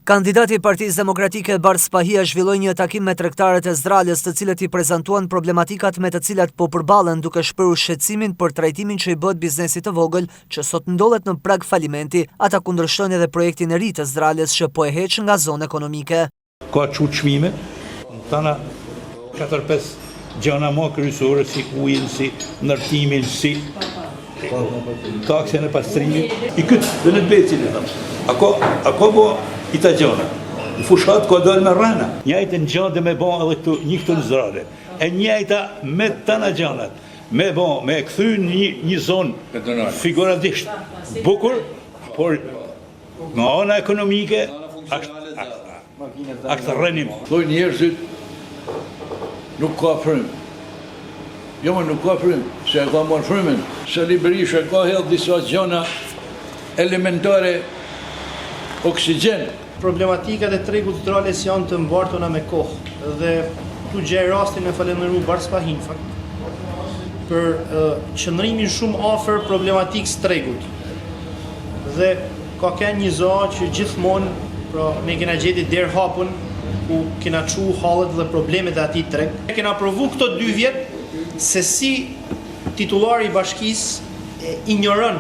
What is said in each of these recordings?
Kandidati i Partisë Demokratike Bars Pahia zhvilloi një takim me tregtarët e Zdralës, të cilët i prezantuan problematikat me të cilat po përballen, duke shprehur shqetësimin për trajtimin që i bëhet biznesit të vogël që sot ndodhet në prag falimenti. Ata kundërshtojnë edhe projektin e ri të Zdralës që po e heq nga zona ekonomike. Ka çmime, tana 4-5 gjëna më kryesore si ujin, si ndërtimin, si taksën e pastrimit. I këtë dhe në becin e thamë. Ako bo i ta gjona. Në fushat ka dalë me rana. Njajtë në gjana dhe me bo edhe këtu një këtu në Zdrale. E njajta me të në gjanat. Me bo, me këthy një zonë figuratisht bukur, por nga ana ekonomike është rënim. Thoj njerëzit nuk ka frym. Jo më nuk ka frym, se e ka marrë frymin. Se Berisha ka hedhë disa gjana elementare oksigjen. Problematikat e tregut Zdrales janë të mbartuna me kohë dhe tu gjej rastin e falenderu Bars Pahin për qëndrimin shumë afër problematikës tregut. Dhe ka kënë një zonë që gjithmonë pra ne kena gjeti derë hapun ku kena çu hallet dhe problemet e atij treg. Ne kena provu këto 2 vjet se si titullari i bashkisë ignoron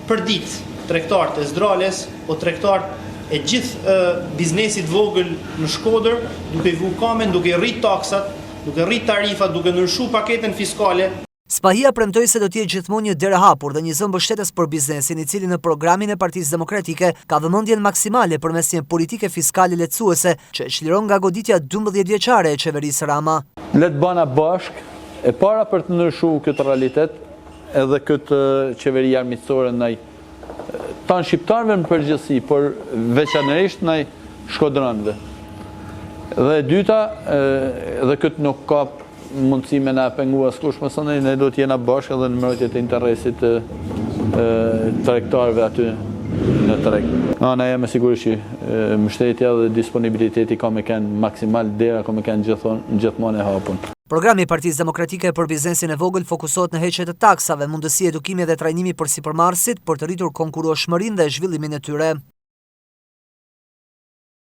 për ditë tregtarët e Zdrales o tregtarët e gjithë biznesit vogël në Shkodër, duke vu kamen, duke rrit taksat, duke rrit tarifat, duke ndryshu paketën fiskale. Pahia premtoi se do të jetë gjithmonë një derë hapur dhe një zonë mbështetës për biznesin, i cili në programin e Partisë Demokratike ka vëmendjen maksimale përmes një politike fiskale lehtësuese që e çliron nga goditja 12 vjeçare e qeverisë Rama. Le të bëna bashk e para për të ndryshuar këtë realitet edhe këtë qeveri armiqësore ndaj tanë shqiptarëve në përgjithësi, por veçanërisht ndaj shkodranëve. Dhe e dyta, dhe këtë nuk ka mundësi me na pengu askush, më thënë ne do të jena bashkë edhe në mbrojtje të interesit të tregtarëve aty në treg. Ana jam sigurisht që mbështetja dhe disponibiliteti ka me kanë maksimal dera ka me kanë gjithmonë e hapur. Programi i Partisë Demokratike për biznesin e vogël fokusohet në heqje të taksave, mundësi edukimi dhe trajnimi për sipërmarrësit për të rritur konkurrueshmërinë dhe zhvillimin e tyre.